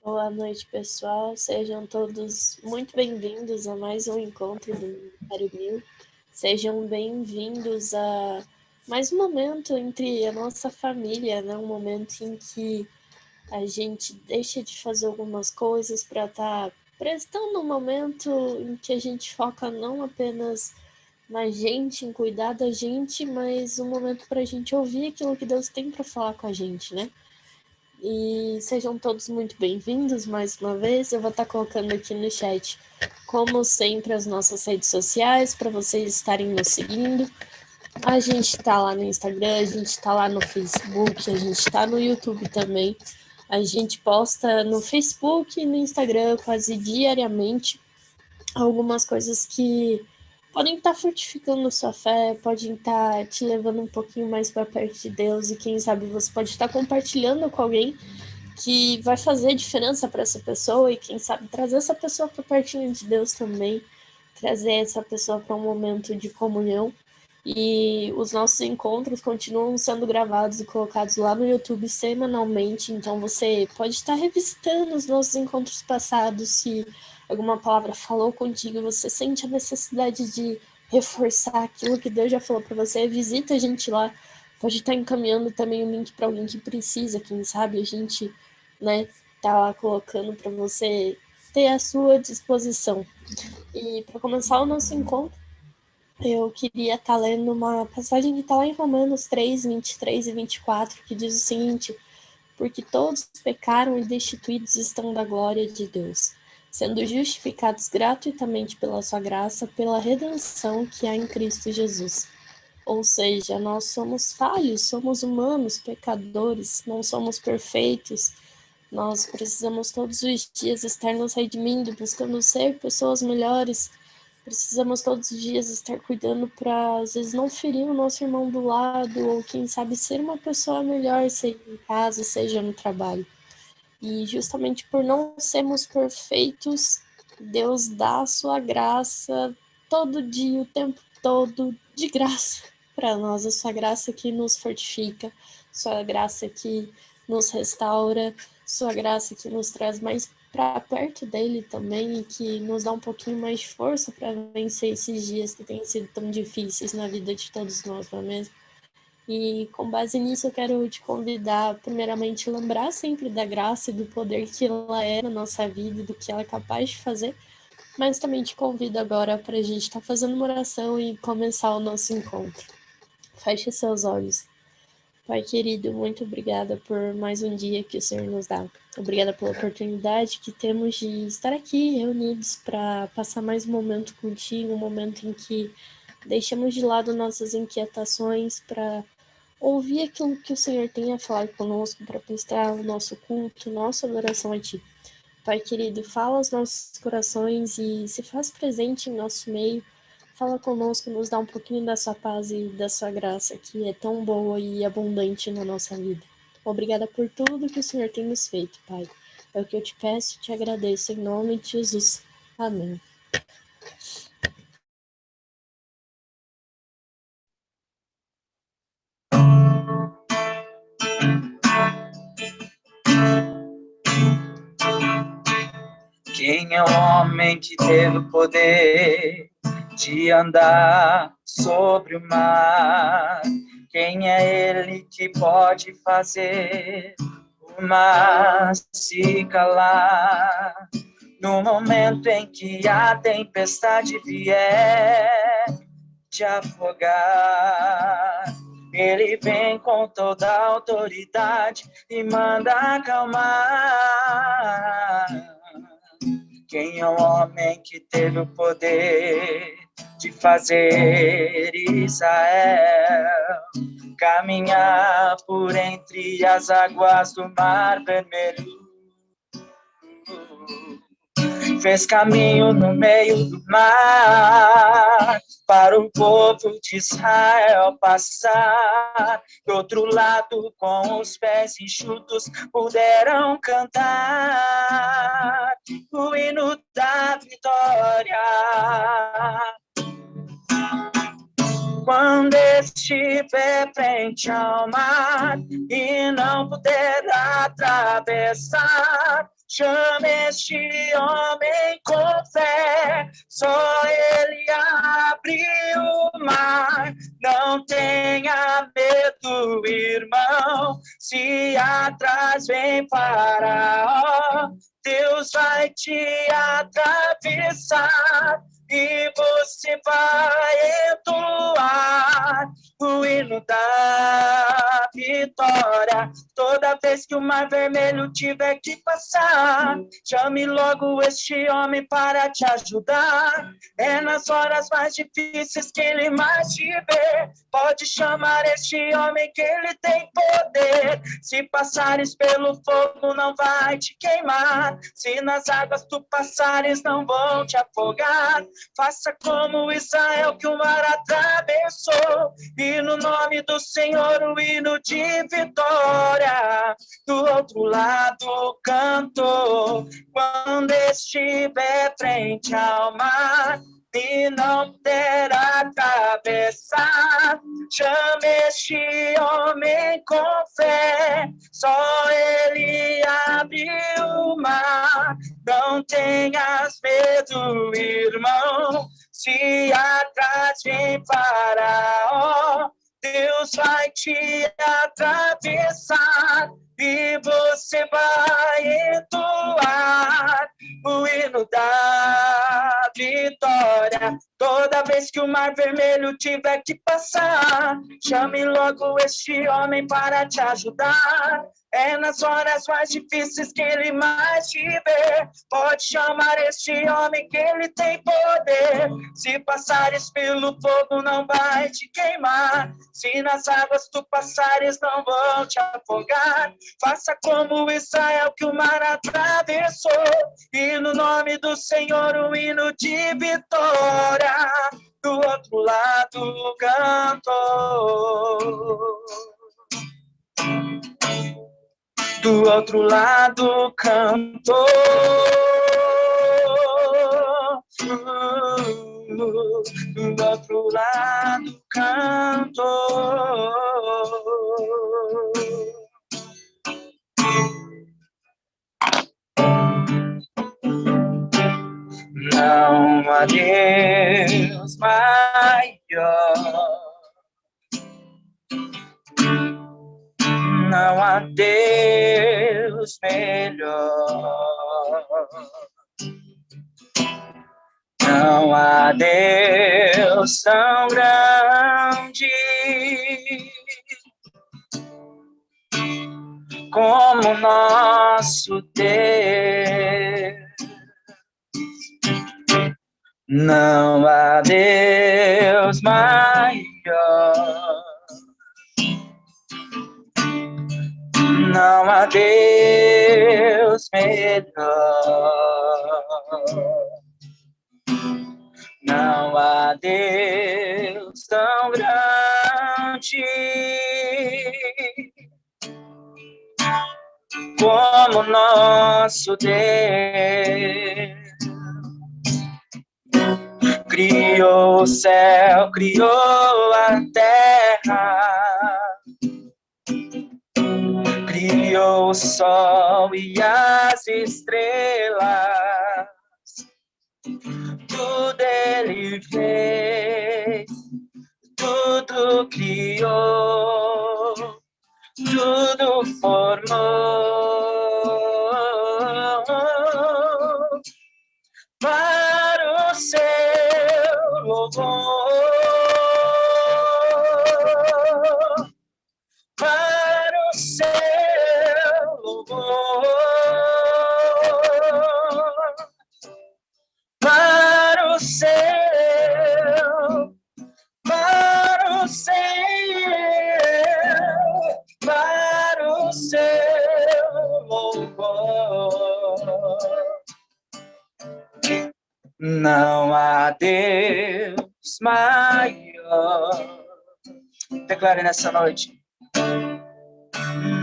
Boa noite, pessoal. Sejam todos muito bem-vindos a mais um encontro do Ministério Mil. Sejam bem-vindos a mais um momento entre a nossa família, né? Um momento em que a gente deixa de fazer algumas coisas para estar prestando um momento em que a gente foca não apenas na gente, em cuidar da gente, mas um momento para a gente ouvir aquilo que Deus tem para falar com a gente, né? E sejam todos muito bem-vindos mais uma vez. Eu vou estar colocando aqui no chat, como sempre, as nossas redes sociais para vocês estarem nos seguindo. A gente está lá no Instagram, a gente está lá no Facebook, a gente está no YouTube também. A gente posta no Facebook e no Instagram quase diariamente algumas coisas que podem estar fortificando sua fé, podem estar te levando um pouquinho mais para perto de Deus e quem sabe você pode estar compartilhando com alguém que vai fazer diferença para essa pessoa e quem sabe trazer essa pessoa para pertinho de Deus também, trazer essa pessoa para um momento de comunhão. E os nossos encontros continuam sendo gravados e colocados lá no YouTube semanalmente, então você pode estar revisitando os nossos encontros passados, se alguma palavra falou contigo, você sente a necessidade de reforçar aquilo que Deus já falou para você, visita a gente lá, pode estar encaminhando também o link para alguém que precisa, quem sabe a gente, né, tá lá colocando para você ter à sua disposição. E para começar o nosso encontro, eu queria estar lendo uma passagem que está lá em Romanos 3, 23 e 24, que diz o seguinte: porque todos pecaram e destituídos estão da glória de Deus, sendo justificados gratuitamente pela sua graça, pela redenção que há em Cristo Jesus. Ou seja, nós somos falhos, somos humanos, pecadores, não somos perfeitos. Nós precisamos todos os dias estar nos redimindo, buscando ser pessoas melhores. Precisamos todos os dias estar cuidando para, às vezes, não ferir o nosso irmão do lado, ou quem sabe ser uma pessoa melhor, seja em casa, seja no trabalho. E justamente por não sermos perfeitos, Deus dá a sua graça todo dia, o tempo todo, de graça para nós. A sua graça que nos fortifica, sua graça que nos restaura, sua graça que nos traz mais para perto dele também e que nos dá um pouquinho mais de força para vencer esses dias que têm sido tão difíceis na vida de todos nós, não é mesmo? E com base nisso eu quero te convidar, primeiramente, a lembrar sempre da graça e do poder que ela é na nossa vida e do que ela é capaz de fazer, mas também te convido agora para a gente estar fazendo uma oração e começar o nosso encontro. Feche seus olhos. Pai querido, muito obrigada por mais um dia que o Senhor nos dá. Obrigada pela oportunidade que temos de estar aqui reunidos para passar mais um momento contigo, um momento em que deixamos de lado nossas inquietações para ouvir aquilo que o Senhor tem a falar conosco, para prestar o nosso culto, nossa adoração a Ti. Pai querido, fala aos nossos corações e se faz presente em nosso meio. Fala conosco, nos dá um pouquinho da sua paz e da sua graça, que é tão boa e abundante na nossa vida. Obrigada por tudo que o Senhor tem nos feito, Pai. É o que eu te peço e te agradeço em nome de Jesus. Amém. Quem é o homem que teve o poder de andar sobre o mar? Quem é ele que pode fazer o mar se calar? No momento em que a tempestade vier te afogar, ele vem com toda a autoridade e manda acalmar. Quem é o homem que teve o poder de fazer Israel caminhar por entre as águas do Mar Vermelho? Fez caminho no meio do mar para o povo de Israel passar. Do outro lado, com os pés enxutos, puderam cantar o hino da vitória. Quando estiver frente ao mar e não puder atravessar, chame este homem com fé. Só ele abre o mar. Não tenha medo, irmão, se atrás vem Faraó, Deus vai te atravessar e você vai entoar o hino da vitória. Toda vez que o mar vermelho tiver que passar, chame logo este homem para te ajudar. É nas horas mais difíceis que ele mais te vê. Pode chamar este homem que ele tem poder. Se passares pelo fogo, não vai te queimar. Se nas águas tu passares, não vão te afogar. Faça como Israel que o mar atravessou, e no nome do Senhor o hino de vitória. Do outro lado cantou, quando estiver frente ao mar e não puder atravessar, chame este homem com fé. Só ele abre o mar. Não tenhas medo, irmão, se atrás vem Faraó, Deus vai te atravessar e você vai entoar o hino da vitória. Toda vez que o mar vermelho tiver que passar, chame logo este homem para te ajudar. É nas horas mais difíceis que ele mais te vê. Pode chamar este homem que ele tem poder. Se passares pelo fogo, não vai te queimar. Se nas águas tu passares, não vão te afogar. Faça como Israel que o mar atravessou, e no nome do Senhor o hino de vitória. Do outro lado cantou. Do outro lado cantou. Do outro lado cantou. Não há Deus maior, não há Deus melhor, não há Deus tão grande como nosso Deus. Não há Deus maior, não há Deus melhor, não há Deus tão grande como nosso Deus. Criou o céu, criou a terra, criou o sol e as estrelas, tudo ele fez, tudo criou, tudo formou para o seu louvor, para o seu louvor, para o seu, para o seu, para o seu louvor. Não há Deus maior. Declare nessa noite.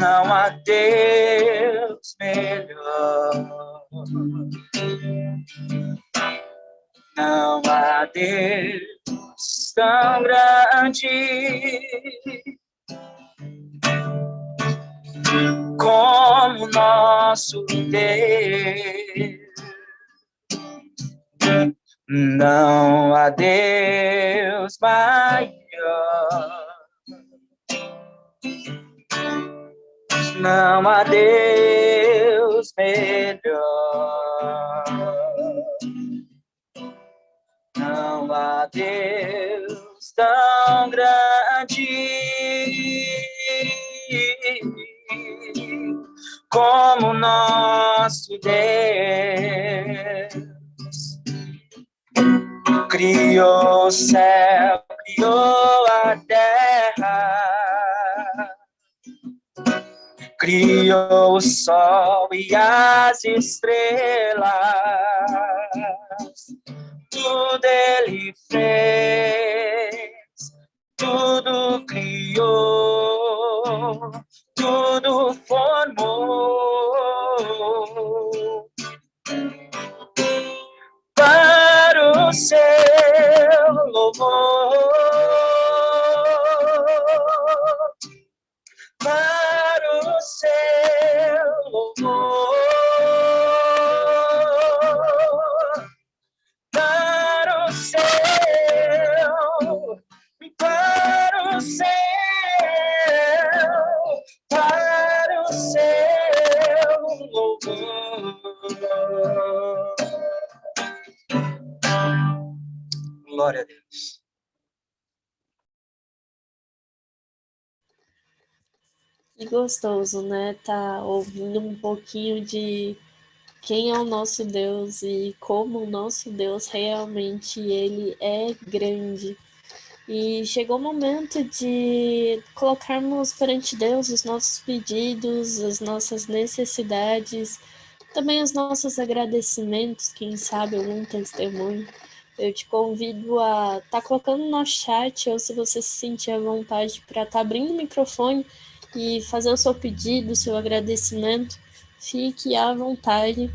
Não há Deus melhor. Não há Deus tão grande como nosso Deus. Não há Deus maior. Não há Deus melhor. Não há Deus tão grande como nosso Deus. Criou o céu, criou a terra, criou o sol e as estrelas, tudo ele fez, tudo criou, tudo formou para o seu louvor, para o seu louvor, para o seu, para o seu, para o seu louvor. Glória a Deus. Que gostoso, né? Tá ouvindo um pouquinho de quem é o nosso Deus e como o nosso Deus realmente ele é grande. E chegou o momento de colocarmos perante Deus os nossos pedidos, as nossas necessidades, também os nossos agradecimentos, quem sabe algum testemunho. Eu te convido a estar colocando no chat, ou se você se sentir à vontade para estar abrindo o microfone e fazer o seu pedido, o seu agradecimento, fique à vontade.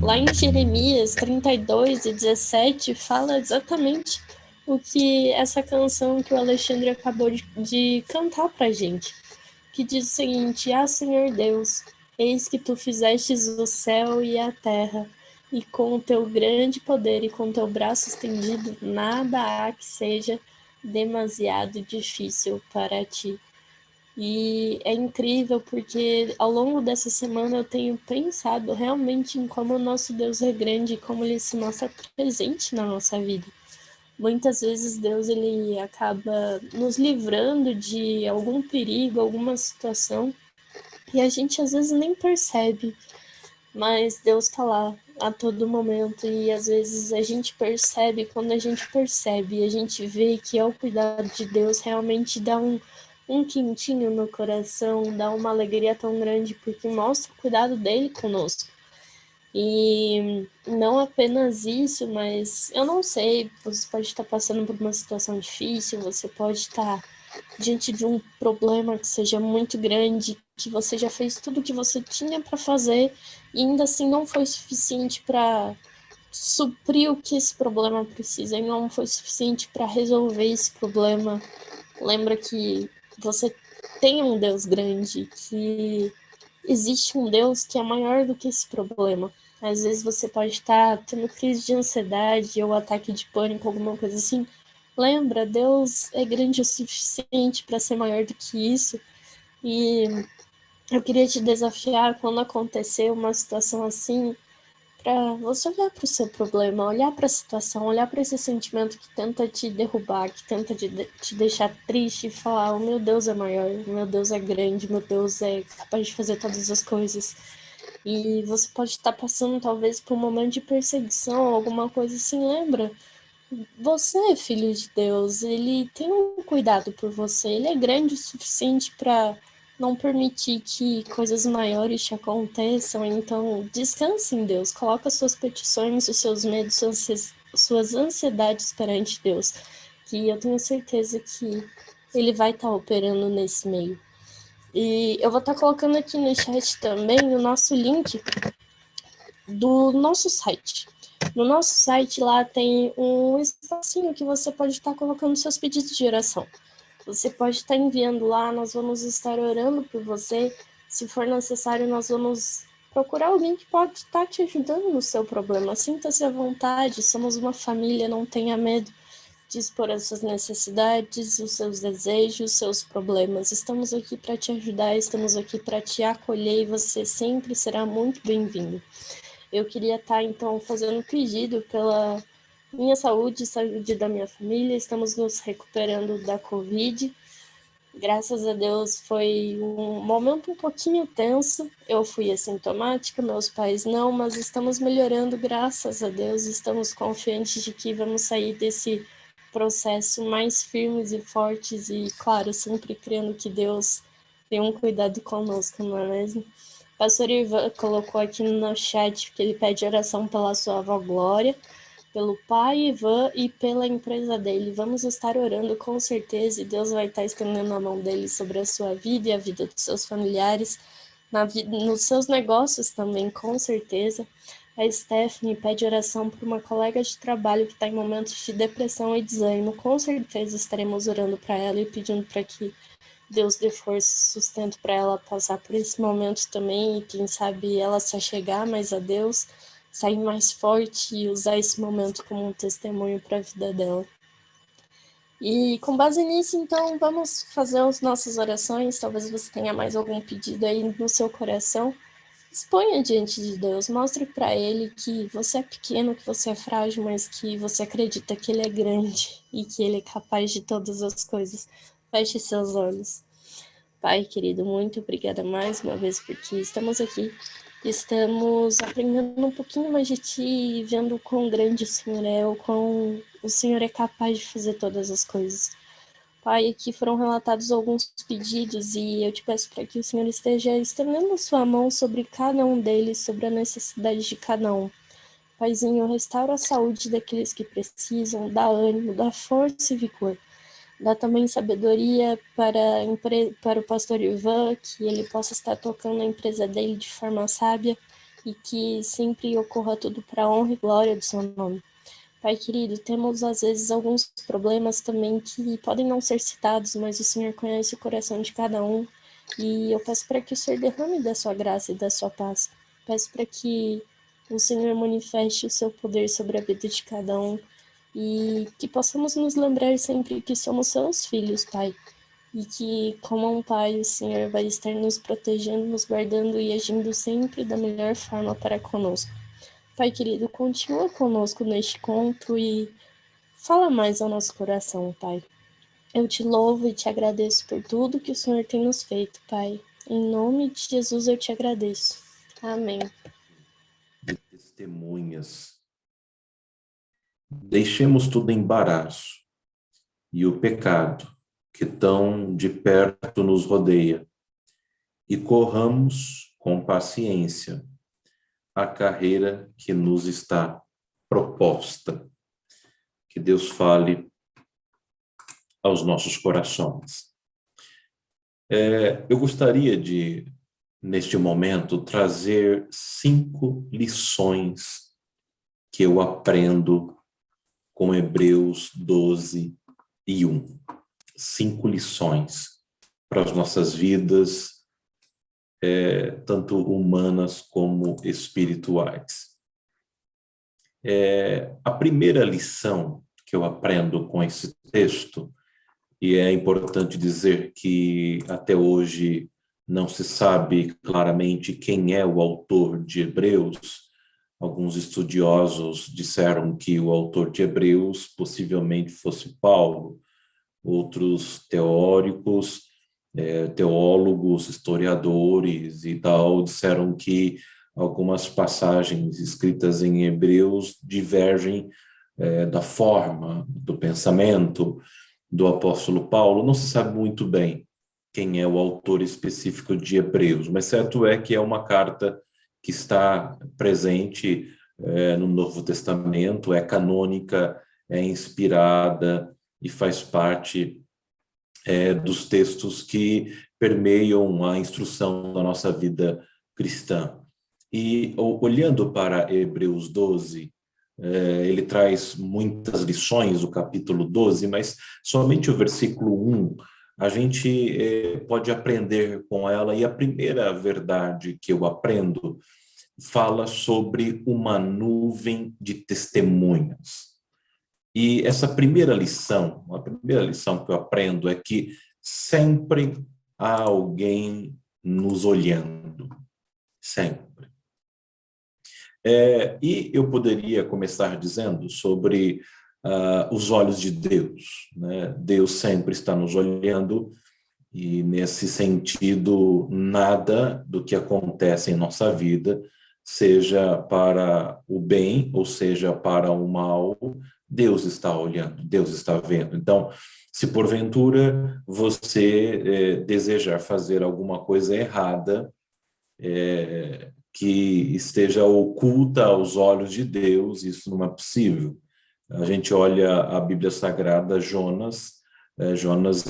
Lá em Jeremias 32:17 fala exatamente o que essa canção que o Alexandre acabou de cantar pra gente, que diz o seguinte: Ah, Senhor Deus, eis que tu fizestes o céu e a terra, e com o teu grande poder e com o teu braço estendido, nada há que seja demasiado difícil para ti. E é incrível porque ao longo dessa semana eu tenho pensado realmente em como o nosso Deus é grande e como ele se mostra presente na nossa vida. Muitas vezes Deus ele acaba nos livrando de algum perigo, alguma situação, e a gente às vezes nem percebe, mas Deus está lá a todo momento, e às vezes a gente percebe, quando a gente percebe, a gente vê que é o cuidado de Deus, realmente dá um quentinho no coração, dá uma alegria tão grande, porque mostra o cuidado dele conosco. E não apenas isso, mas eu não sei, você pode estar passando por uma situação difícil, você pode estar diante de um problema que seja muito grande, que você já fez tudo o que você tinha para fazer e ainda assim não foi suficiente para suprir o que esse problema precisa, e não foi suficiente para resolver esse problema. Lembra que você tem um Deus grande, que existe um Deus que é maior do que esse problema. Às vezes você pode estar tendo crise de ansiedade ou ataque de pânico, alguma coisa assim. Lembra, Deus é grande o suficiente para ser maior do que isso. E eu queria te desafiar, quando acontecer uma situação assim, para você olhar para o seu problema, olhar para a situação, olhar para esse sentimento que tenta te derrubar, que tenta te deixar triste e falar: o meu Deus é maior, o meu Deus é grande, meu Deus é capaz de fazer todas as coisas. E você pode estar passando talvez por um momento de perseguição, alguma coisa assim. Lembra, você é filho de Deus, ele tem um cuidado por você, ele é grande o suficiente para não permitir que coisas maiores te aconteçam. Então descanse em Deus, coloca suas petições, os seus medos, suas ansiedades perante Deus, que eu tenho certeza que ele vai estar operando nesse meio. E eu vou estar colocando aqui no chat também o nosso link do nosso site. No nosso site lá tem um espacinho que você pode estar colocando seus pedidos de oração. Você pode estar enviando lá, nós vamos estar orando por você. Se for necessário, nós vamos procurar alguém que pode estar te ajudando no seu problema. Sinta-se à vontade, somos uma família, não tenha medo de expor as suas necessidades, os seus desejos, os seus problemas. Estamos aqui para te ajudar, estamos aqui para te acolher e você sempre será muito bem-vindo. Eu queria estar, então, fazendo um pedido pela minha saúde e saúde da minha família. Estamos nos recuperando da Covid. Graças a Deus foi um momento um pouquinho tenso. Eu fui assintomática, meus pais não, mas estamos melhorando, graças a Deus. Estamos confiantes de que vamos sair desse processo mais firmes e fortes e, claro, sempre crendo que Deus tem um cuidado conosco, não é mesmo? O pastor Ivan colocou aqui no chat que ele pede oração pela sua avó Glória, pelo pai Ivan e pela empresa dele. Vamos estar orando com certeza e Deus vai estar estendendo a mão dele sobre a sua vida e a vida dos seus familiares, nos seus negócios também, com certeza. A Stephanie pede oração por uma colega de trabalho que está em momentos de depressão e desânimo. Com certeza estaremos orando para ela e pedindo para que Deus dê força e sustento para ela passar por esse momento também e quem sabe ela se achegar mais a Deus, sair mais forte e usar esse momento como um testemunho para a vida dela. E com base nisso, então, vamos fazer as nossas orações. Talvez você tenha mais algum pedido aí no seu coração. Exponha diante de Deus, mostre para Ele que você é pequeno, que você é frágil, mas que você acredita que Ele é grande e que Ele é capaz de todas as coisas. Feche seus olhos. Pai querido, muito obrigada mais uma vez porque estamos aqui. Estamos aprendendo um pouquinho mais de Ti e vendo o quão grande o Senhor é, o quão o Senhor é capaz de fazer todas as coisas. Pai, aqui foram relatados alguns pedidos e eu te peço para que o Senhor esteja estendendo a sua mão sobre cada um deles, sobre a necessidade de cada um. Paizinho, restaura a saúde daqueles que precisam, dá ânimo, dá força e vigor. Dá também sabedoria para o pastor Ivan, que ele possa estar tocando a empresa dele de forma sábia e que sempre ocorra tudo para a honra e glória do seu nome. Pai querido, temos às vezes alguns problemas também que podem não ser citados, mas o Senhor conhece o coração de cada um e eu peço para que o Senhor derrame da sua graça e da sua paz. Peço para que o Senhor manifeste o seu poder sobre a vida de cada um e que possamos nos lembrar sempre que somos seus filhos, Pai, e que, como um pai, o Senhor vai estar nos protegendo, nos guardando e agindo sempre da melhor forma para conosco. Pai querido, continua conosco neste conto e fala mais ao nosso coração, Pai. Eu te louvo e te agradeço por tudo que o Senhor tem nos feito, Pai. Em nome de Jesus eu te agradeço. Amém. Testemunhas. Deixemos todo embaraço e o pecado que tão de perto nos rodeia e corramos com paciência a carreira que nos está proposta. Que Deus fale aos nossos corações. Eu gostaria de, neste momento, trazer 5 lições que eu aprendo com Hebreus 12 e 1. 5 lições para as nossas vidas, tanto humanas como espirituais. A primeira lição que eu aprendo com esse texto, e é importante dizer que até hoje não se sabe claramente quem é o autor de Hebreus. Alguns estudiosos disseram que o autor de Hebreus possivelmente fosse Paulo. Outros teóricos, teólogos, historiadores e tal, disseram que algumas passagens escritas em Hebreus divergem da forma, do pensamento do apóstolo Paulo. Não se sabe muito bem quem é o autor específico de Hebreus, mas certo é que é uma carta que está presente no Novo Testamento, é canônica, é inspirada e faz parte dos textos que permeiam a instrução da nossa vida cristã. E olhando para Hebreus 12, ele traz muitas lições, o capítulo 12, mas somente o versículo 1 a gente pode aprender com ela, e a primeira verdade que eu aprendo fala sobre uma nuvem de testemunhas. E essa primeira lição, a primeira lição que eu aprendo é que sempre há alguém nos olhando, sempre. E eu poderia começar dizendo sobre os olhos de Deus, né? Deus sempre está nos olhando, e nesse sentido, nada do que acontece em nossa vida, seja para o bem ou seja para o mal, Deus está olhando, Deus está vendo. Então, se porventura você desejar fazer alguma coisa errada, que esteja oculta aos olhos de Deus, isso não é possível. A gente olha a Bíblia Sagrada, Jonas,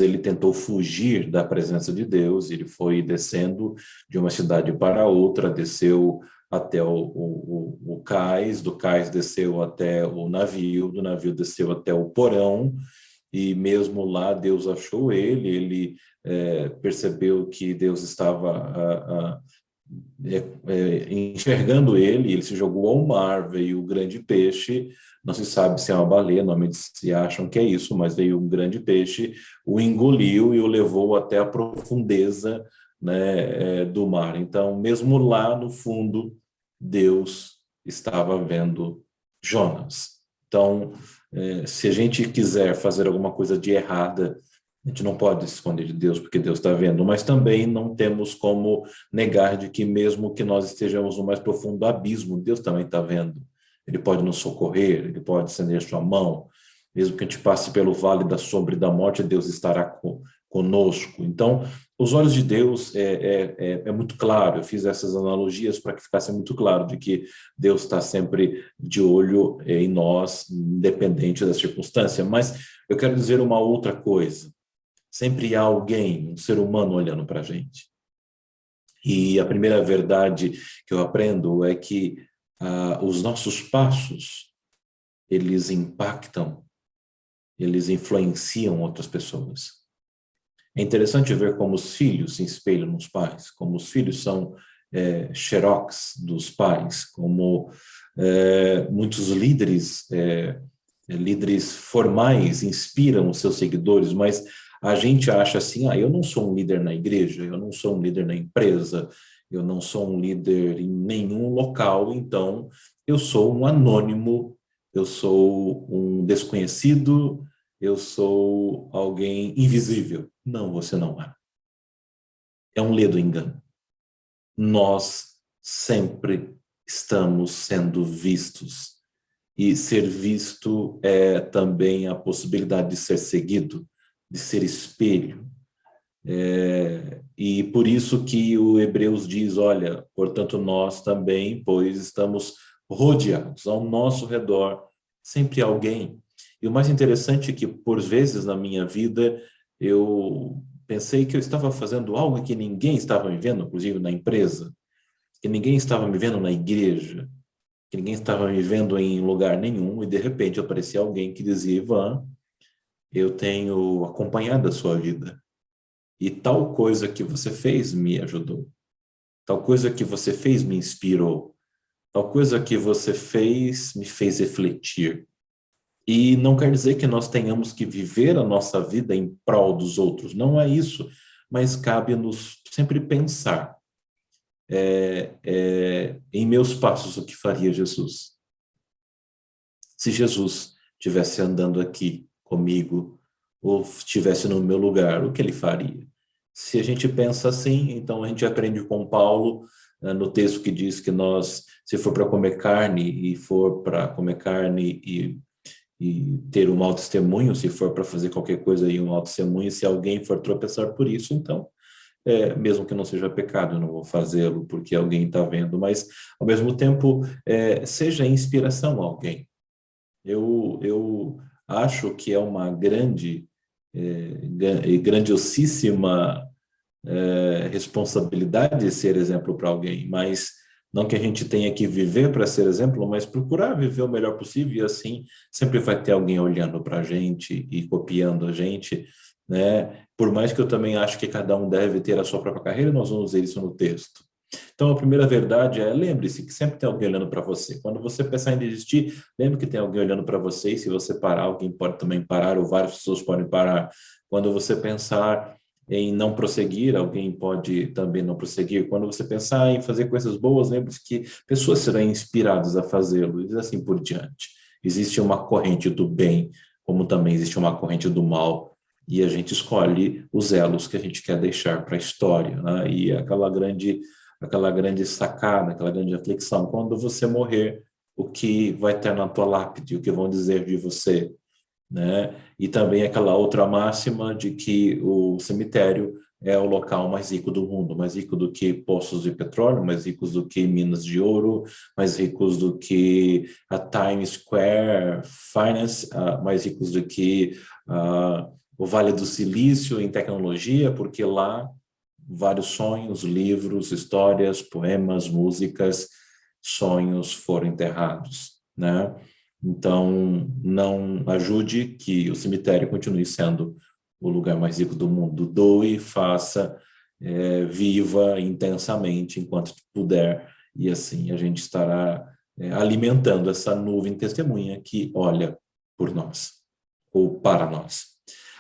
ele tentou fugir da presença de Deus, ele foi descendo de uma cidade para outra, desceu até o cais, do cais desceu até o navio, do navio desceu até o porão, e mesmo lá Deus achou ele percebeu que Deus estava enxergando ele se jogou ao mar, veio o grande peixe, não se sabe se é uma baleia, normalmente se acham que é isso, mas veio um grande peixe, o engoliu e o levou até a profundeza, né, do mar. Então, mesmo lá no fundo, Deus estava vendo Jonas. Então, se a gente quiser fazer alguma coisa de errada, a gente não pode se esconder de Deus, porque Deus está vendo, mas também não temos como negar de que mesmo que nós estejamos no mais profundo abismo, Deus também está vendo. Ele pode nos socorrer, ele pode estender sua mão, mesmo que a gente passe pelo vale da sombra e da morte, Deus estará conosco. Então, os olhos de Deus é muito claro, eu fiz essas analogias para que ficasse muito claro de que Deus está sempre de olho em nós, independente da circunstância. Mas eu quero dizer uma outra coisa. Sempre há alguém, um ser humano olhando para a gente. E a primeira verdade que eu aprendo é que os nossos passos, eles impactam, eles influenciam outras pessoas. É interessante ver como os filhos se espelham nos pais, como os filhos são xerox dos pais, como muitos líderes formais inspiram os seus seguidores, mas a gente acha assim, eu não sou um líder na igreja, eu não sou um líder na empresa, eu não sou um líder em nenhum local, então eu sou um anônimo, eu sou um desconhecido, eu sou alguém invisível. Não, você não é. É um ledo engano. Nós sempre estamos sendo vistos, e ser visto é também a possibilidade de ser seguido, de ser espelho. E por isso que o Hebreus diz, olha, portanto nós também, pois estamos rodeados, ao nosso redor, sempre há alguém. E o mais interessante é que, por vezes na minha vida, eu pensei que eu estava fazendo algo que ninguém estava me vendo, inclusive na empresa, que ninguém estava me vendo na igreja, que ninguém estava me vendo em lugar nenhum, e de repente aparecia alguém que dizia, Ivan, eu tenho acompanhado a sua vida, e tal coisa que você fez me ajudou, tal coisa que você fez me inspirou, tal coisa que você fez me fez refletir. E não quer dizer que nós tenhamos que viver a nossa vida em prol dos outros, não é isso, mas cabe-nos sempre pensar, em meus passos, o que faria Jesus? Se Jesus estivesse andando aqui comigo, ou estivesse no meu lugar, o que ele faria? Se a gente pensa assim, então a gente aprende com Paulo, no texto que diz que nós, se for para comer carne, e for para comer carne e ter um mau testemunho, se for para fazer qualquer coisa aí, um mau testemunho, se alguém for tropeçar por isso, então, mesmo que não seja pecado, eu não vou fazê-lo porque alguém está vendo, mas, ao mesmo tempo, seja inspiração a alguém. Eu acho que é uma grandiosíssima responsabilidade ser exemplo para alguém, mas não que a gente tenha que viver para ser exemplo, mas procurar viver o melhor possível, e assim sempre vai ter alguém olhando para a gente e copiando a gente, né? Por mais que eu também acho que cada um deve ter a sua própria carreira, nós vamos ver isso no texto. Então, a primeira verdade é, lembre-se que sempre tem alguém olhando para você. Quando você pensar em desistir, lembre que tem alguém olhando para você, e se você parar, alguém pode também parar, ou várias pessoas podem parar. Quando você pensar em não prosseguir, alguém pode também não prosseguir. Quando você pensar em fazer coisas boas, lembre-se que pessoas serão inspiradas a fazê-lo, e assim por diante. Existe uma corrente do bem, como também existe uma corrente do mal, e a gente escolhe os elos que a gente quer deixar para a história, né? E aquela grande sacada, aquela grande reflexão, quando você morrer, o que vai ter na tua lápide, o que vão dizer de você, né? E também aquela outra máxima de que o cemitério é o local mais rico do mundo, mais rico do que poços de petróleo, mais ricos do que minas de ouro, mais ricos do que a Times Square Finance, mais ricos do que o Vale do Silício em tecnologia, porque lá vários sonhos, livros, histórias, poemas, músicas, sonhos foram enterrados, né? Então, não ajude que o cemitério continue sendo o lugar mais rico do mundo. Doe, faça, viva intensamente enquanto puder, e assim a gente estará alimentando essa nuvem testemunha que olha por nós, ou para nós.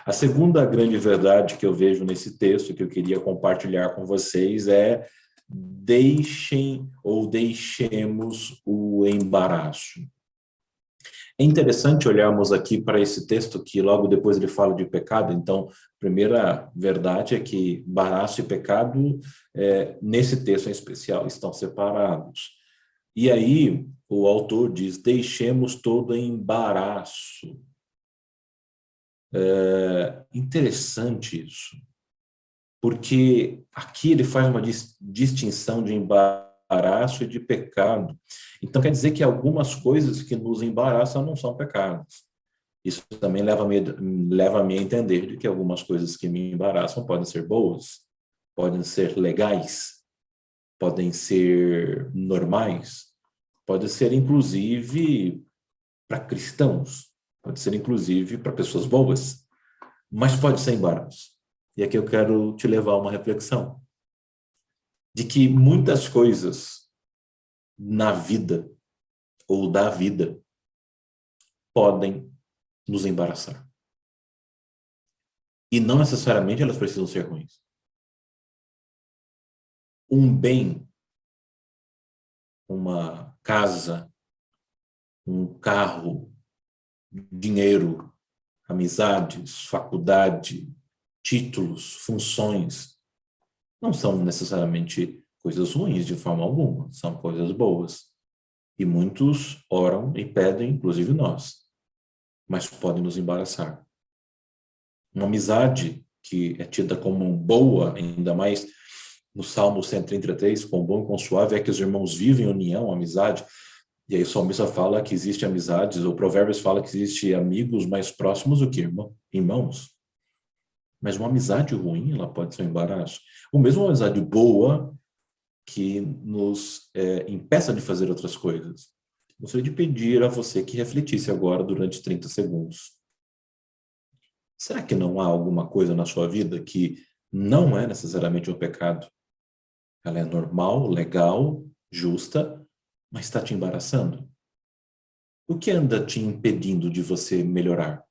A segunda grande verdade que eu vejo nesse texto, que eu queria compartilhar com vocês, é deixem ou deixemos o embaraço. É interessante olharmos aqui para esse texto que logo depois ele fala de pecado. Então, a primeira verdade é que embaraço e pecado, nesse texto em especial, estão separados. E aí o autor diz, deixemos todo embaraço. Interessante isso, porque aqui ele faz uma distinção de embaraço e de pecado. Então, quer dizer que algumas coisas que nos embaraçam não são pecados. Isso também leva-me a entender de que algumas coisas que me embaraçam podem ser boas, podem ser legais, podem ser normais, podem ser, inclusive, para cristãos, pode ser, inclusive, para pessoas boas, mas pode ser embaraço. E aqui eu quero te levar a uma reflexão de que muitas coisas na vida ou da vida podem nos embaraçar. E não necessariamente elas precisam ser ruins. Um bem, uma casa, um carro, dinheiro, amizades, faculdade, títulos, funções, não são necessariamente coisas ruins de forma alguma, são coisas boas. E muitos oram e pedem, inclusive nós, mas podem nos embaraçar. Uma amizade que é tida como boa, ainda mais no Salmo 133, com bom e com suave, é que os irmãos vivem em união, amizade. E aí o salmista fala que existe amizades, ou Provérbios fala que existe amigos mais próximos do que irmãos. Mas uma amizade ruim, ela pode ser um embaraço. Ou mesmo uma amizade boa que nos impeça de fazer outras coisas. Gostaria de pedir a você que refletisse agora durante 30 segundos. Será que não há alguma coisa na sua vida que não é necessariamente um pecado? Ela é normal, legal, justa, mas está te embaraçando? O que anda te impedindo de você melhorar?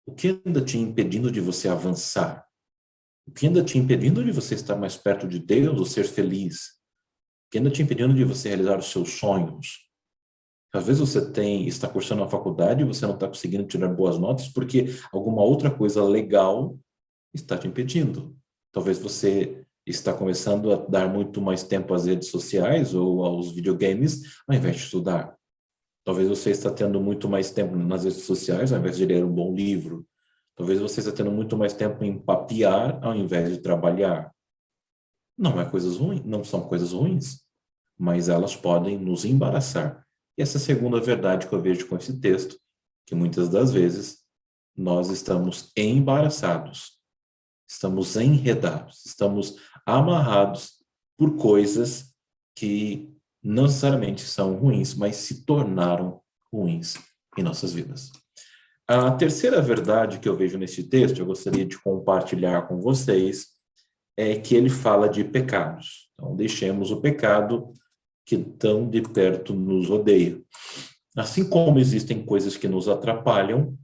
O que anda te impedindo de você avançar? O que anda te impedindo de você estar mais perto de Deus ou ser feliz? O que anda te impedindo de você realizar os seus sonhos? Às vezes você está cursando a faculdade e você não está conseguindo tirar boas notas porque alguma outra coisa legal está te impedindo. Talvez você está começando a dar muito mais tempo às redes sociais ou aos videogames ao invés de estudar. Talvez você está tendo muito mais tempo nas redes sociais ao invés de ler um bom livro. Talvez você está tendo muito mais tempo em papear ao invés de trabalhar. Não é coisas ruins, não são coisas ruins, mas elas podem nos embaraçar. E essa é a segunda verdade que eu vejo com esse texto, que muitas das vezes nós estamos embaraçados, estamos enredados, estamos amarrados por coisas que não necessariamente são ruins, mas se tornaram ruins em nossas vidas. A terceira verdade que eu vejo nesse texto, eu gostaria de compartilhar com vocês, é que ele fala de pecados. Então, deixemos o pecado que tão de perto nos rodeia. Assim como existem coisas que nos atrapalham,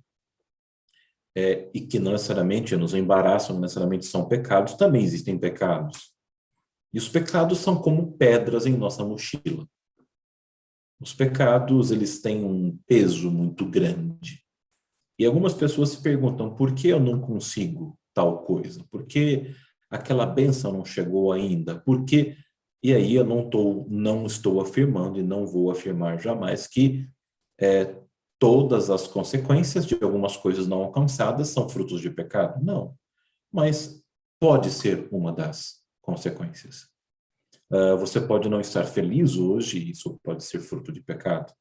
e que não necessariamente nos embaraçam, não necessariamente são pecados, também existem pecados. E os pecados são como pedras em nossa mochila. Os pecados, eles têm um peso muito grande. E algumas pessoas se perguntam, por que eu não consigo tal coisa? Por que aquela bênção não chegou ainda? Por que... E aí eu não estou afirmando e não vou afirmar jamais que todas as consequências de algumas coisas não alcançadas são frutos de pecado. Não. Mas pode ser uma das consequências. Você pode não estar feliz hoje, isso pode ser fruto de pecado.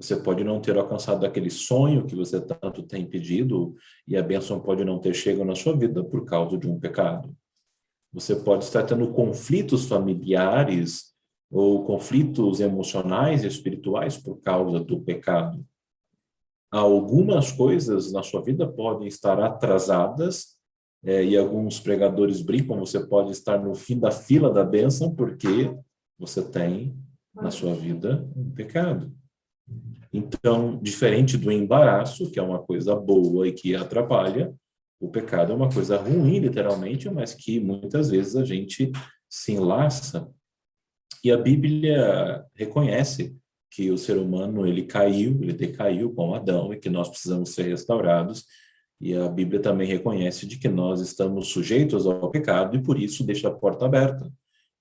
Você pode não ter alcançado aquele sonho que você tanto tem pedido e a bênção pode não ter chegado na sua vida por causa de um pecado. Você pode estar tendo conflitos familiares ou conflitos emocionais e espirituais por causa do pecado. Algumas coisas na sua vida podem estar atrasadas, e alguns pregadores brincam, você pode estar no fim da fila da bênção porque você tem na sua vida um pecado. Então, diferente do embaraço, que é uma coisa boa e que atrapalha, o pecado é uma coisa ruim, literalmente, mas que muitas vezes a gente se enlaça. E a Bíblia reconhece que o ser humano, ele decaiu com Adão e que nós precisamos ser restaurados. E a Bíblia também reconhece de que nós estamos sujeitos ao pecado e por isso deixa a porta aberta.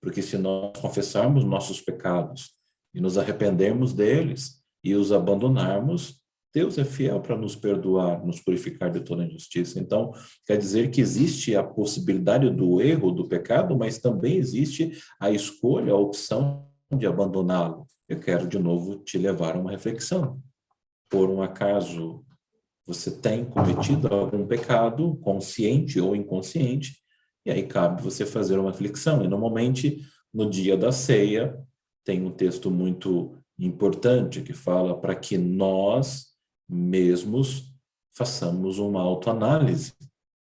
Porque se nós confessarmos nossos pecados e nos arrependermos deles e os abandonarmos, Deus é fiel para nos perdoar, nos purificar de toda injustiça. Então, quer dizer que existe a possibilidade do erro, do pecado, mas também existe a escolha, a opção de abandoná-lo. Eu quero, de novo, te levar a uma reflexão. Por um acaso, você tem cometido algum pecado, consciente ou inconsciente, e aí cabe você fazer uma reflexão. E, normalmente, no dia da ceia, tem um texto muito importante que fala para que nós mesmos façamos uma autoanálise.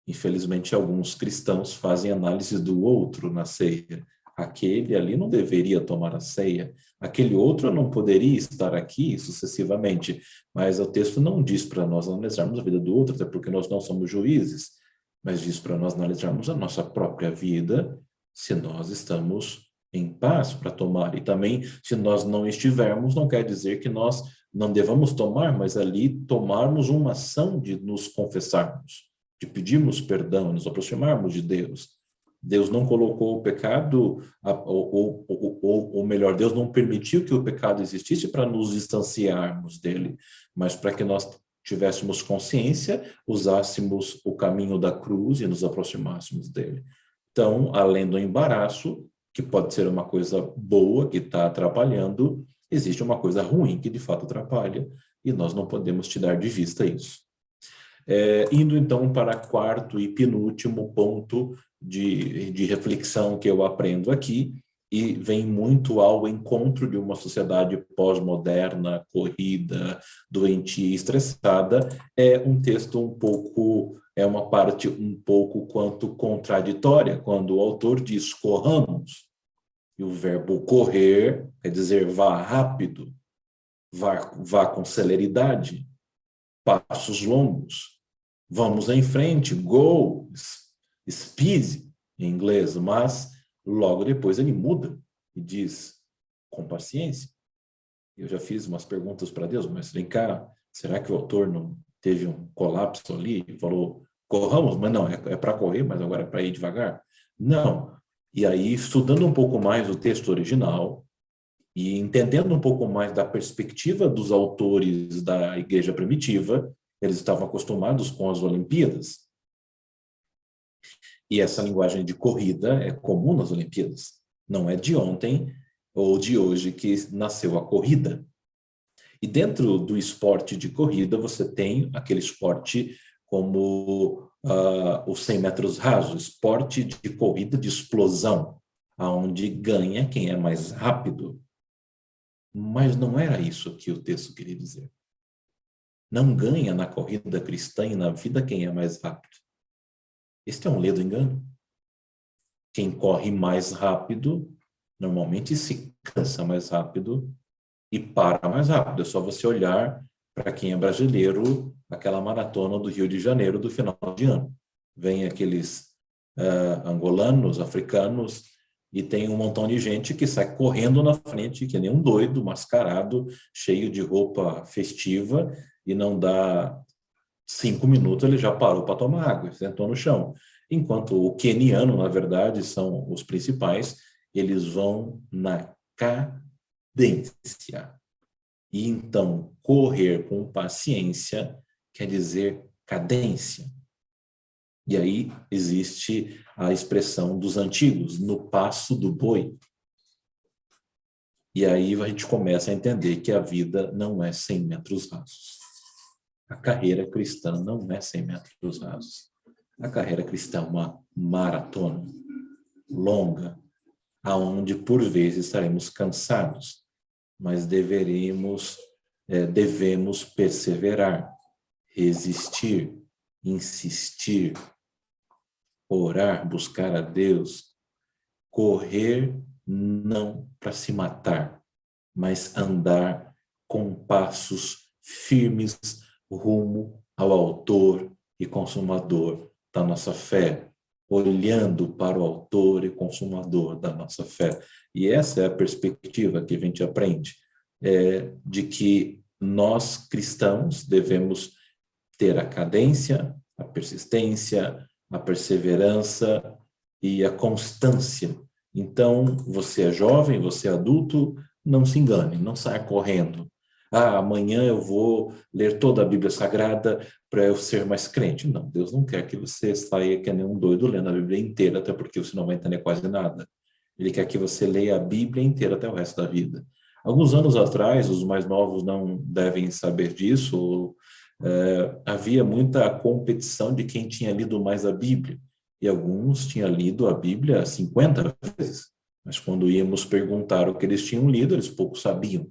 Infelizmente, alguns cristãos fazem análise do outro na ceia. Aquele ali não deveria tomar a ceia, aquele outro não poderia estar aqui, sucessivamente. Mas o texto não diz para nós analisarmos a vida do outro, até porque nós não somos juízes, mas diz para nós analisarmos a nossa própria vida, se nós estamos em paz para tomar. E também, se nós não estivermos, não quer dizer que nós não devamos tomar, mas ali tomarmos uma ação de nos confessarmos, de pedirmos perdão, nos aproximarmos de Deus. Deus não colocou o pecado, ou melhor, Deus não permitiu que o pecado existisse para nos distanciarmos dele, mas para que nós tivéssemos consciência, usássemos o caminho da cruz e nos aproximássemos dele. Então, além do embaraço, que pode ser uma coisa boa que está atrapalhando, existe uma coisa ruim que de fato atrapalha, e nós não podemos tirar de vista isso. Indo então para quarto e penúltimo ponto de reflexão que eu aprendo aqui, e vem muito ao encontro de uma sociedade pós-moderna, corrida, doentia e estressada, é um texto é uma parte um pouco quanto contraditória, quando o autor diz corramos, e o verbo correr quer dizer vá rápido, vá com celeridade, passos longos, vamos em frente, go, speed em inglês, mas logo depois ele muda e diz com paciência. Eu já fiz umas perguntas para Deus, mas vem cá, será que o autor não teve um colapso ali e falou, corramos, mas não, é para correr, mas agora é para ir devagar? Não. E aí, estudando um pouco mais o texto original e entendendo um pouco mais da perspectiva dos autores da igreja primitiva, eles estavam acostumados com as Olimpíadas. E essa linguagem de corrida é comum nas Olimpíadas. Não é de ontem ou de hoje que nasceu a corrida. E dentro do esporte de corrida, você tem aquele esporte como os 100 metros rasos, esporte de corrida de explosão, onde ganha quem é mais rápido. Mas não era isso que o texto queria dizer. Não ganha na corrida cristã e na vida quem é mais rápido. Este é um ledo engano. Quem corre mais rápido, normalmente se cansa mais rápido e para mais rápido. É só você olhar para quem é brasileiro, aquela maratona do Rio de Janeiro do final de ano. Vem aqueles angolanos, africanos, e tem um montão de gente que sai correndo na frente, que nem um doido, mascarado, cheio de roupa festiva, e não dá 5 minutos, ele já parou para tomar água, sentou no chão. Enquanto o queniano, na verdade, são os principais, eles vão na cadência. E então, correr com paciência quer dizer cadência. E aí existe a expressão dos antigos, no passo do boi. E aí a gente começa a entender que a vida não é 100 metros rasos. A carreira cristã não é 100 metros rasos. A carreira cristã é uma maratona longa, aonde por vezes estaremos cansados, mas devemos perseverar, resistir, insistir, orar, buscar a Deus, correr não para se matar, mas andar com passos firmes rumo ao autor e consumador da nossa fé, olhando para o autor e consumador da nossa fé. E essa é a perspectiva que a gente aprende, de que nós cristãos devemos ter a cadência, a persistência, a perseverança e a constância. Então, você é jovem, você é adulto, não se engane, não saia correndo. Amanhã eu vou ler toda a Bíblia Sagrada para eu ser mais crente. Não, Deus não quer que você saia que nem um doido lendo a Bíblia inteira, até porque você não vai entender quase nada. Ele quer que você leia a Bíblia inteira até o resto da vida. Alguns anos atrás, os mais novos não devem saber disso, havia muita competição de quem tinha lido mais a Bíblia. E alguns tinham lido a Bíblia 50 vezes. Mas quando íamos perguntar o que eles tinham lido, eles pouco sabiam.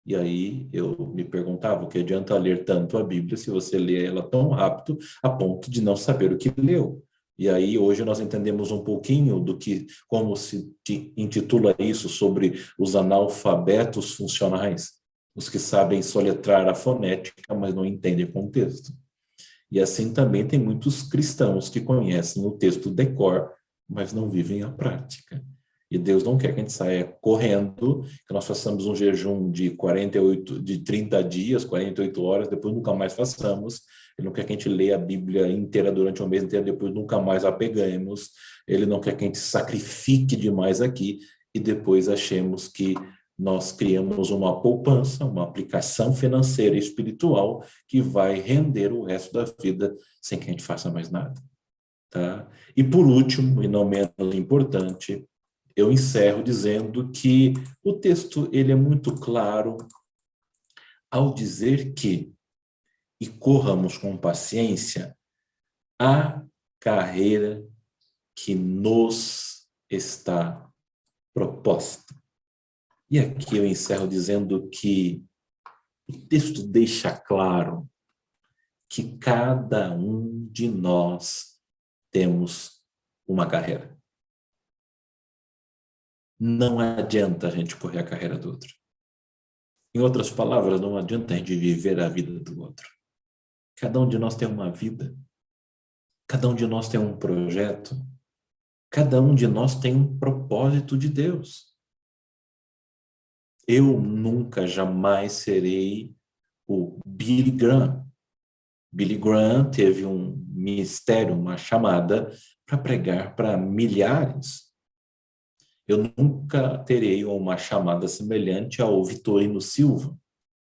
E aí eu me perguntava, o que adianta ler tanto a Bíblia se você lê ela tão rápido a ponto de não saber o que leu? E aí hoje nós entendemos um pouquinho do que, como se intitula isso, sobre os analfabetos funcionais, os que sabem soletrar a fonética, mas não entendem o contexto. E assim também tem muitos cristãos que conhecem o texto de cor, mas não vivem a prática. E Deus não quer que a gente saia correndo, que nós façamos um jejum de 30 dias, 48 horas, depois nunca mais façamos. Ele não quer que a gente leia a Bíblia inteira durante um mês inteiro, depois nunca mais a pegamos. Ele não quer que a gente sacrifique demais aqui e depois achemos que nós criamos uma poupança, uma aplicação financeira e espiritual que vai render o resto da vida sem que a gente faça mais nada. Tá? E por último, e não menos importante, eu encerro dizendo que o texto ele é muito claro ao dizer que, e corramos com paciência, a carreira que nos está proposta. E aqui eu encerro dizendo que o texto deixa claro que cada um de nós temos uma carreira. Não adianta a gente correr a carreira do outro. Em outras palavras, não adianta a gente viver a vida do outro. Cada um de nós tem uma vida. Cada um de nós tem um projeto. Cada um de nós tem um propósito de Deus. Eu nunca, jamais serei o Billy Graham. Billy Graham teve um ministério, uma chamada para pregar para milhares. Eu nunca terei uma chamada semelhante ao Vitorino Silva,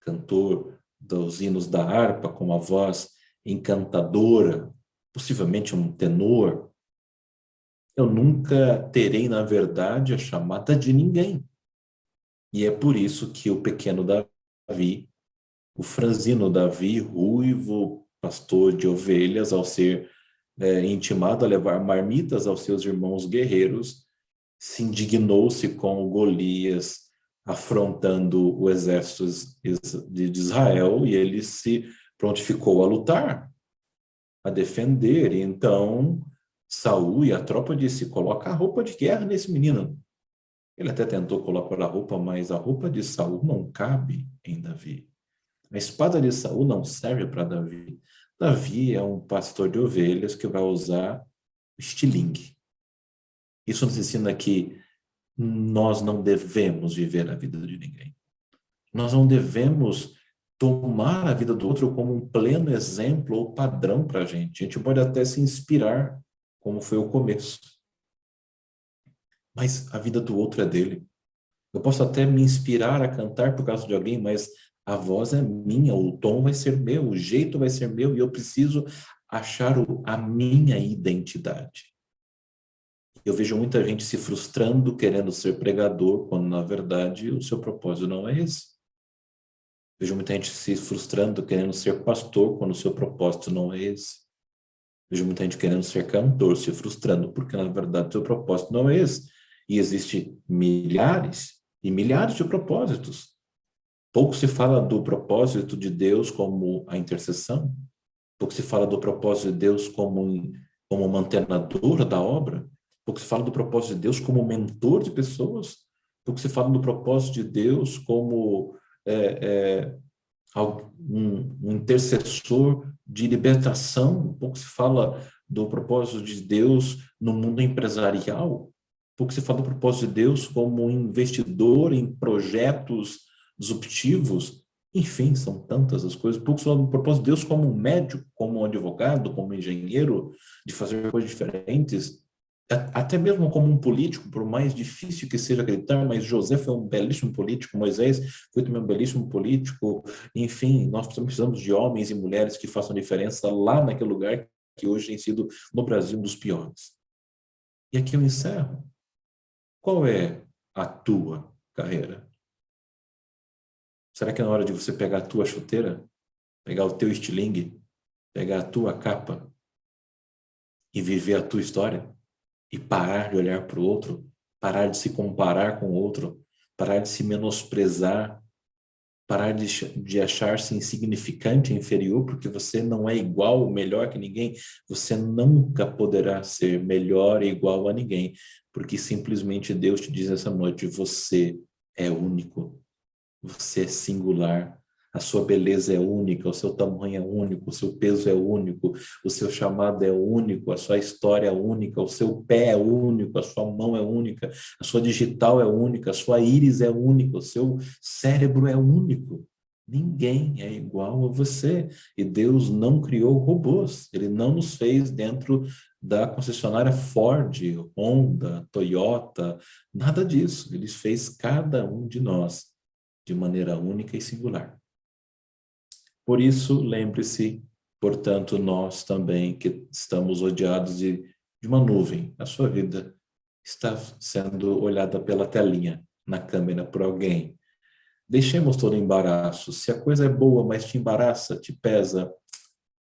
cantor dos hinos da harpa, com uma voz encantadora, possivelmente um tenor. Eu nunca terei, na verdade, a chamada de ninguém. E é por isso que o pequeno Davi, o franzino Davi, ruivo, pastor de ovelhas, ao ser intimado a levar marmitas aos seus irmãos guerreiros, se indignou-se com o Golias afrontando o exército de Israel, e ele se prontificou a lutar, a defender. E então Saul e a tropa disse: coloca a roupa de guerra nesse menino. Ele até tentou colocar a roupa, mas a roupa de Saul não cabe em Davi. A espada de Saul não serve para Davi. Davi é um pastor de ovelhas que vai usar estilingue. Isso nos ensina que nós não devemos viver a vida de ninguém. Nós não devemos tomar a vida do outro como um pleno exemplo ou padrão para a gente. A gente pode até se inspirar, como foi o começo. Mas a vida do outro é dele. Eu posso até me inspirar a cantar por causa de alguém, mas a voz é minha, o tom vai ser meu, o jeito vai ser meu, e eu preciso achar a minha identidade. Eu vejo muita gente se frustrando querendo ser pregador, quando na verdade o seu propósito não é esse. Vejo muita gente se frustrando querendo ser pastor, quando o seu propósito não é esse. Vejo muita gente querendo ser cantor, se frustrando, porque na verdade o seu propósito não é esse. E existem milhares e milhares de propósitos. Pouco se fala do propósito de Deus como a intercessão. Pouco se fala do propósito de Deus como mantenedor da obra. Pouco se fala do propósito de Deus como mentor de pessoas. Pouco se fala do propósito de Deus como um intercessor de libertação. Pouco se fala do propósito de Deus no mundo empresarial. Pouco se fala do propósito de Deus como um investidor em projetos disruptivos. Enfim, são tantas as coisas. Pouco se fala do propósito de Deus como um médico, como um advogado, como um engenheiro, de fazer coisas diferentes. Até mesmo como um político, por mais difícil que seja acreditar, mas José foi um belíssimo político, Moisés foi também um belíssimo político. Enfim, nós precisamos de homens e mulheres que façam diferença lá naquele lugar que hoje tem sido, no Brasil, um dos piores. E aqui eu encerro. Qual é a tua carreira? Será que é na hora de você pegar a tua chuteira, pegar o teu estilingue, pegar a tua capa e viver a tua história? E parar de olhar para o outro, parar de se comparar com o outro, parar de se menosprezar, parar de achar-se insignificante, inferior, porque você não é igual ou melhor que ninguém. Você nunca poderá ser melhor e igual a ninguém, porque simplesmente Deus te diz essa noite: você é único, você é singular. A sua beleza é única, o seu tamanho é único, o seu peso é único, o seu chamado é único, a sua história é única, o seu pé é único, a sua mão é única, a sua digital é única, a sua íris é única, o seu cérebro é único. Ninguém é igual a você. E Deus não criou robôs, Ele não nos fez dentro da concessionária Ford, Honda, Toyota, nada disso. Ele fez cada um de nós de maneira única e singular. Por isso, lembre-se, portanto, nós também que estamos rodeados de uma nuvem. A sua vida está sendo olhada pela telinha, na câmera, por alguém. Deixemos todo embaraço. Se a coisa é boa, mas te embaraça, te pesa,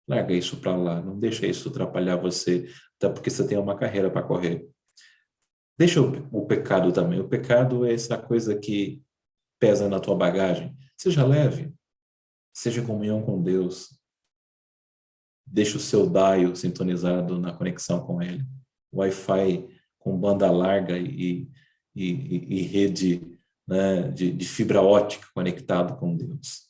larga isso para lá. Não deixa isso atrapalhar você, até porque você tem uma carreira para correr. Deixa o pecado também. O pecado é essa coisa que pesa na tua bagagem. Seja leve. Seja em comunhão com Deus. Deixe o seu dial sintonizado na conexão com Ele. Wi-Fi com banda larga e rede, né, de fibra ótica conectado com Deus.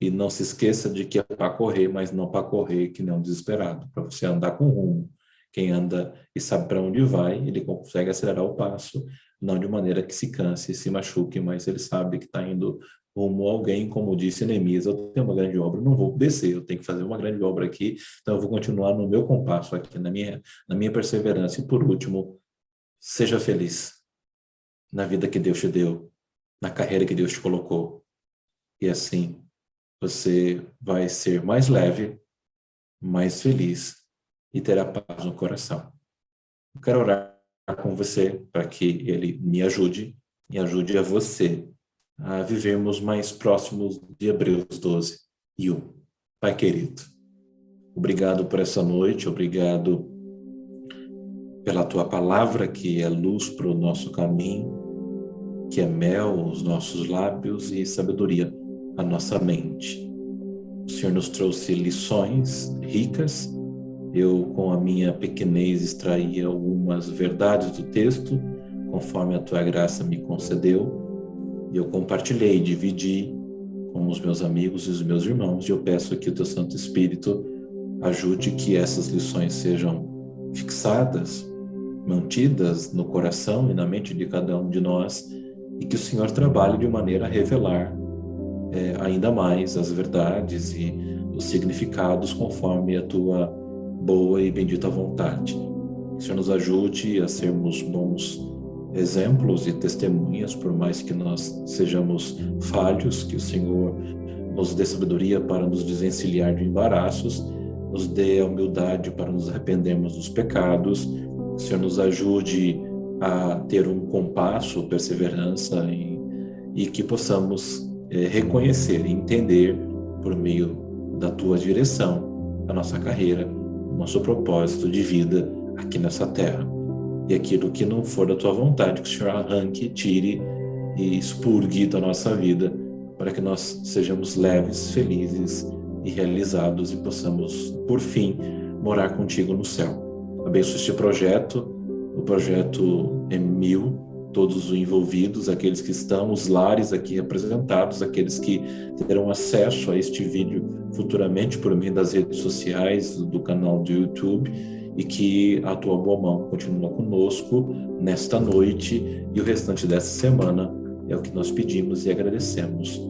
E não se esqueça de que é para correr, mas não para correr que nem um desesperado. Para você andar com rumo. Quem anda e sabe para onde vai, ele consegue acelerar o passo, não de maneira que se canse, se machuque, mas ele sabe que está indo rumo a alguém, como disse Neemias: eu tenho uma grande obra, não vou descer, eu tenho que fazer uma grande obra aqui, então eu vou continuar no meu compasso aqui, na minha perseverança. E por último, seja feliz na vida que Deus te deu, na carreira que Deus te colocou. E assim, você vai ser mais leve, mais feliz e terá paz no coração. Eu quero orar com você para que Ele me ajude e ajude a você a vivermos mais próximos de Hebreus 12:1. Pai querido, obrigado por essa noite, obrigado pela Tua palavra, que é luz para o nosso caminho, que é mel aos nossos lábios e sabedoria à nossa mente. O Senhor nos trouxe lições ricas. Eu, com a minha pequenez, extraí algumas verdades do texto, conforme a tua graça me concedeu, e eu compartilhei, dividi com os meus amigos e os meus irmãos, e eu peço que o teu Santo Espírito ajude que essas lições sejam fixadas, mantidas no coração e na mente de cada um de nós, e que o Senhor trabalhe de maneira a revelar ainda mais as verdades e os significados conforme a tua boa e bendita vontade. Que o Senhor nos ajude a sermos bons exemplos e testemunhas, por mais que nós sejamos falhos, que o Senhor nos dê sabedoria para nos desvencilhar de embaraços, nos dê a humildade para nos arrependermos dos pecados, que o Senhor nos ajude a ter um compasso, perseverança e que possamos reconhecer e entender por meio da tua direção a nossa carreira, o nosso propósito de vida aqui nessa terra. E aquilo que não for da tua vontade, que o Senhor arranque, tire e expurgue da nossa vida, para que nós sejamos leves, felizes e realizados e possamos, por fim, morar contigo no céu. Abençoe este projeto, o projeto M1000, todos os envolvidos, aqueles que estão, os lares aqui representados, aqueles que terão acesso a este vídeo futuramente por meio das redes sociais, do canal do YouTube, e que a tua boa mão continua conosco nesta noite e o restante dessa semana. É o que nós pedimos e agradecemos.